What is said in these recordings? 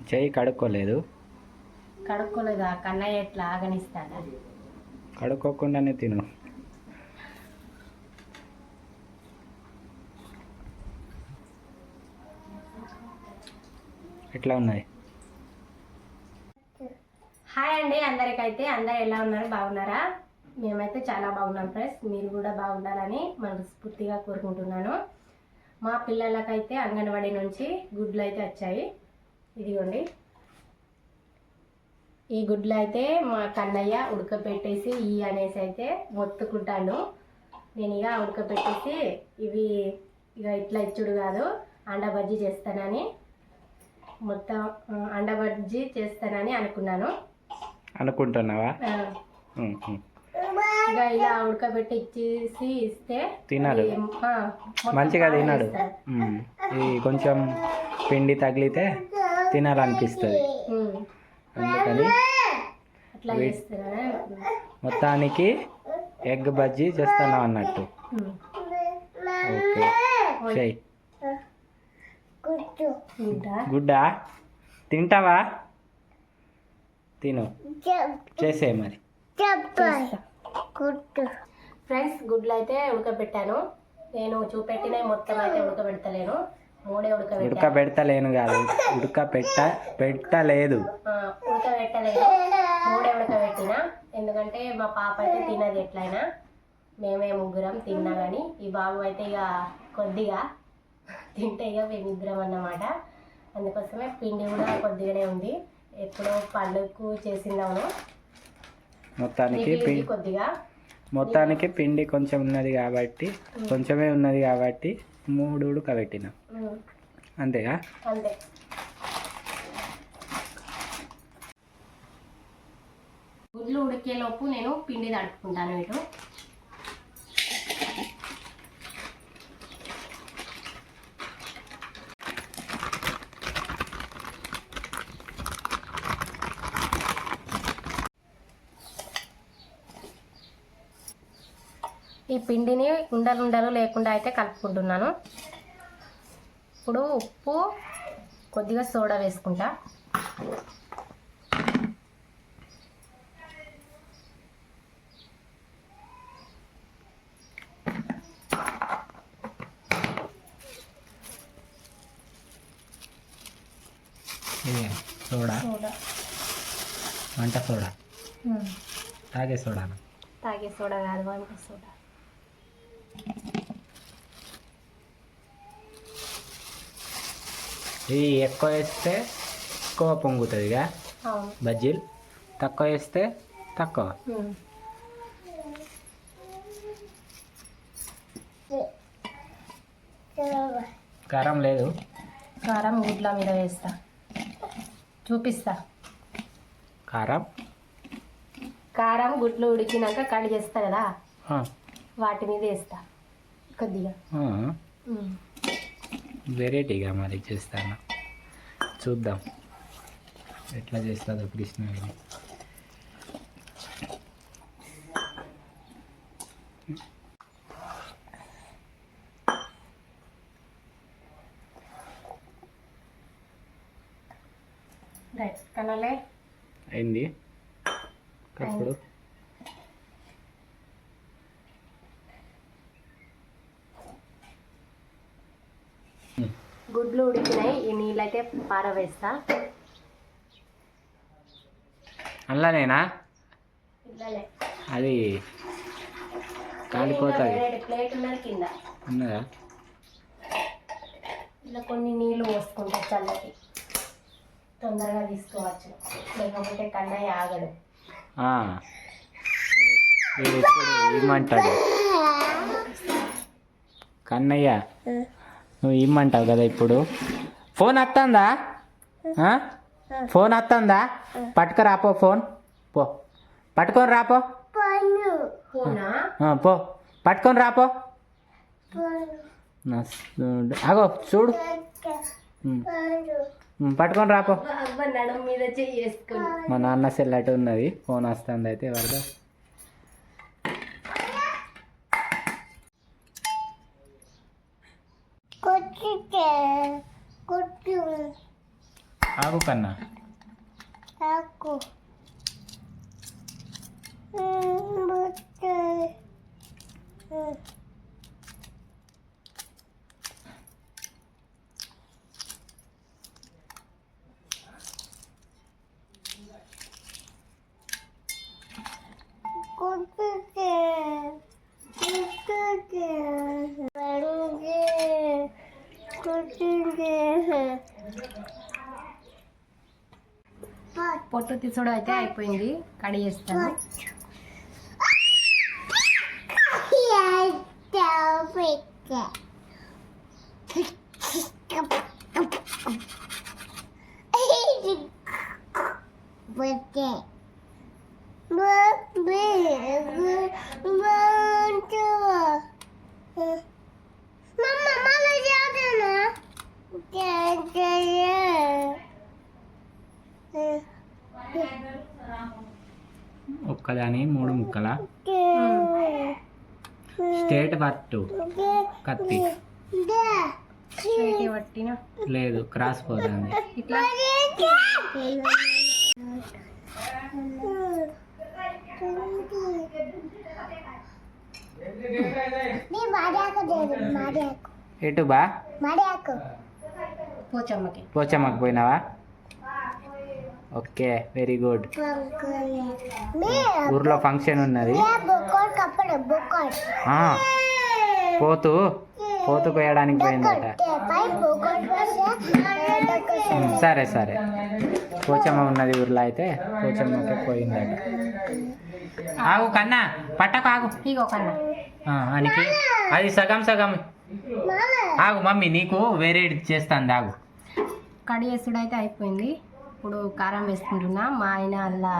చెయ్యి కడుక్కోలేదు. కడుక్కోలేదా? కన్నయ్య ఎట్లా ఆగనిస్తాడా? కడుక్కోకుండానే తిను. ఎట్లా ఉన్నాయి? హాయ్ అండి అందరికైతే. అందరు ఎలా ఉన్నారు? బాగున్నారా? మేమైతే చాలా బాగున్నాం ఫ్రెండ్స్. మీరు కూడా బాగుండాలని మనస్ఫూర్తిగా కోరుకుంటున్నాను. మా పిల్లలకైతే అంగన్వాడీ నుంచి గుడ్లు అయితే వచ్చాయి. ఇదిగోండి, ఈ గుడ్లు అయితే మా కన్నయ్య ఉడకపెట్టేసి అనేసి అయితే మొత్తుకుంటాను. నేను ఇక ఉడకపెట్టేసి ఇవి ఇక ఇట్లా ఇచ్చుడు కాదు, అండబజ్జీ చేస్తానని మొత్తం అండబజ్జీ చేస్తానని అనుకుంటున్నావా? ఇక ఇలా ఉడకబెట్టి ఇస్తే తినాడు, మంచిగా తినాడు. ఇది కొంచెం పిండి తగిలితే తినాలనిపిస్తుంది. అందుకని మొత్తానికి ఎగ్ బజ్జీ చేస్తాను అన్నట్టు. ఓకే, చెయ్యి. గుడ్డా తింటావా? తిను, చేసే మరి. ఫ్రెండ్స్, గుడ్లు అయితే ఉడకబెట్టాను. నేను చూపెట్టినవి మొత్తం అయితే ఉడకబెడతలేను. ఉడకబెడతలేను కాదు, ఉడకబెట్టలేదు. మూడే ఉడకబెట్టిన. ఎందుకంటే మా పాప అయితే తినది ఎట్లయినా. మేమే ముగ్గురం తిన్నా కానీ ఈ బాబు అయితే ఇక కొద్దిగా తింటే ఇక మేమిద్దరం అన్నమాట. అందుకోసమే పిండి కూడా కొద్దిగానే ఉంది. ఎప్పుడో పండుగకు చేసిందాము. మొత్తానికి పిండి కొంచెం ఉన్నది కాబట్టి, కొంచెమే ఉన్నది కాబట్టి 3 ఉడకబెట్టిన. అంతేగా? అంతే. గుడ్లు ఉడికేలోపు నేను పిండి తడుపుకుంటాను. ఇటు ఈ పిండిని ఉండలు లేకుండా అయితే కలుపుకుంటున్నాను. ఇప్పుడు ఉప్పు, కొద్దిగా సోడా వేసుకుంటా. సోడా, వంట సోడా, తాగే సోడా కాదు, వంట సోడా. ఇది ఎక్కువ వేస్తే ఎక్కువ పొంగుతుందిగా బజ్జీలు, తక్కువ వేస్తే తక్కువ. కారం లేదు. కారం గుడ్ల మీద వేస్తా, చూపిస్తా. కారం గుడ్లు ఉడికినాక కడి చేస్తా కదా, వాటి మీద వేస్తా కొద్దిగా. వెరైటీగా మరి చేస్తాను, చూద్దాం ఎట్లా చేస్తుందో కృష్ణ. కనలే అయింది కప్పుడు. గుడ్లు ఉడికినాయి. ఈ నీళ్ళైతే పారవేస్తా. అందులోనేనా? అది కాలిపోతుంది. ప్లేట్ ఉన్నది కింద ఉన్నదా? ఇలా కొన్ని నీళ్ళు పోసుకుంటా, చల్లటి తొందరగా తీసుకోవచ్చు. లేకపోతే కన్నయ్య ఆగడు. ఇమ్మంటాడు కన్నయ్య, నువ్వు ఇమ్మంటావు కదా ఇప్పుడు. ఫోన్ వస్తుందా? పట్టుకురాపో ఫోన్. పట్టుకొని రాపో. పట్టుకొని రాపో. అగో చూడు, పట్టుకొని రాపో. అవ్వ నడుము మీద చేసుకొని మా నాన్న సెల్ అటు ఉన్నది, ఫోన్ వస్తుంది అయితే వరద. ఆగు కన్నా. పొట్టు తీసుడు అయితే అయిపోయింది, కడిగేస్తాను. ఒక్కదాని 3 ముక్కల స్ట్రేట్ పట్టు కత్తి. స్ట్రైట్ పట్టిన లేదు, క్రాస్ పోతుంది. ఇట్లా ఎటు బా? పోచమ్మకి పోచమ్మకు పోయినావా? Okay, very good. ఊర్లో ఫంక్షన్ ఉన్నది. ఆ, పోతు కోయడానికి పోయిందట. సరే సరే, పోచమ్మ ఉన్నది ఊర్లో, అయితే పోచమ్మకి పోయిందట. ఆగు కన్నా, పట్టకు ఆగు. ఇగో కన్నా అనికి అది సగం సగం. ఆగు మమ్మీ, నీకు వేరే చేస్తాను, ఆగు. కడిగేసుడు అయితే అయిపోయింది. ఇప్పుడు కారం వేసుకుంటున్నా. మా ఆయన అలా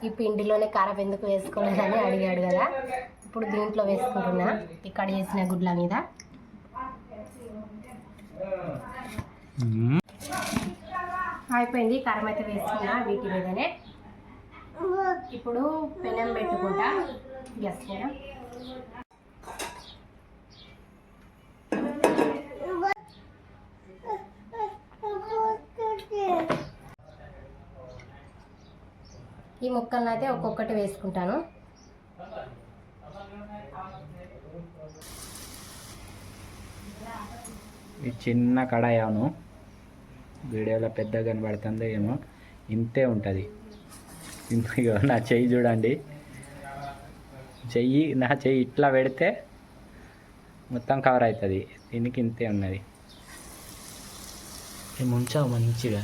ఈ పిండిలోనే కారం ఎందుకు వేసుకోలేదని అడిగాడు కదా, ఇప్పుడు దీంట్లో వేసుకుంటున్నా ఈ కడిగేసిన గుడ్ల మీద. అయిపోయింది, కారం అయితే వేసుకున్నా వీటి మీదనే. ఇప్పుడు పెనం పెట్టుకుంటా గ్యాస్ మీద. ఈ ముక్కలను అయితే ఒక్కొక్కటి వేసుకుంటాను. ఈ చిన్న కడాయి, అవును వీడియోలో పెద్దగా కనబడుతుందో ఏమో, ఇంతే ఉంటుంది. ఇదిగో నా చెయ్యి చూడండి, నా చెయ్యి ఇట్లా పెడితే మొత్తం కవర్ అవుతుంది. దీనికి ఇంతే ఉన్నది. ముంచావు మంచిగా.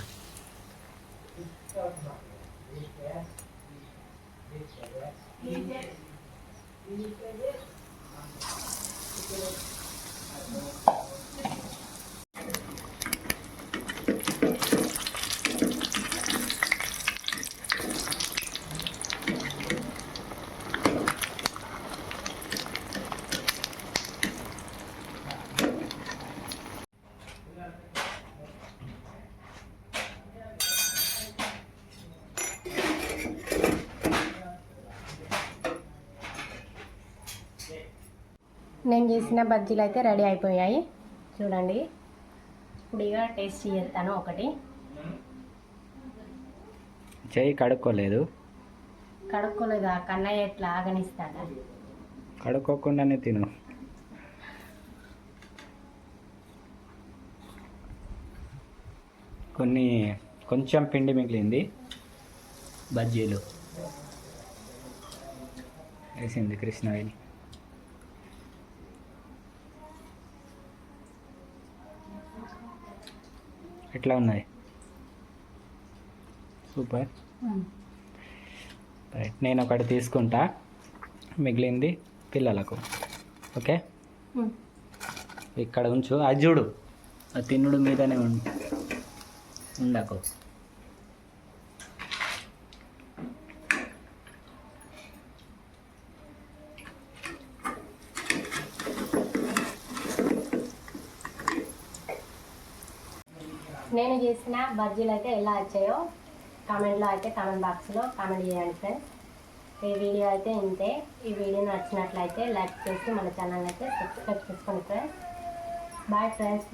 నేను చేసిన బజ్జీలు అయితే రెడీ అయిపోయాయి చూడండి. ఇప్పుడు ఇక టేస్ట్ చేస్తాను ఒకటి. చెయ్యి కడుక్కోలేదు. కడుక్కోలేదా? కన్నయ్య ఎట్లా ఆగనిస్తాడా? కడుక్కోకుండానే తిను. కొంచెం పిండి మిగిలింది, బజ్జీలు వేసింది కృష్ణవేణి. ఎట్లా ఉన్నాయి? సూపర్. రైట్, నేను ఒకటి తీసుకుంటా, మిగిలింది పిల్లలకు. ఓకే, ఇక్కడ ఉంచు. అది చూడు, ఆ తిన్నుడు మీదనే ఉండకు. నేను చేసిన బజ్జీలు అయితే ఎలా వచ్చాయో కామెంట్లో అయితే కామెంట్ బాక్స్లో కామెంట్ చేయండి ఫ్రెండ్స్. ఈ వీడియో అయితే ఇంతే. ఈ వీడియో నచ్చినట్లయితే లైక్ చేసి మన ఛానల్ అయితే సబ్స్క్రైబ్ చేసుకోండి ఫ్రెండ్స్. Bye friends.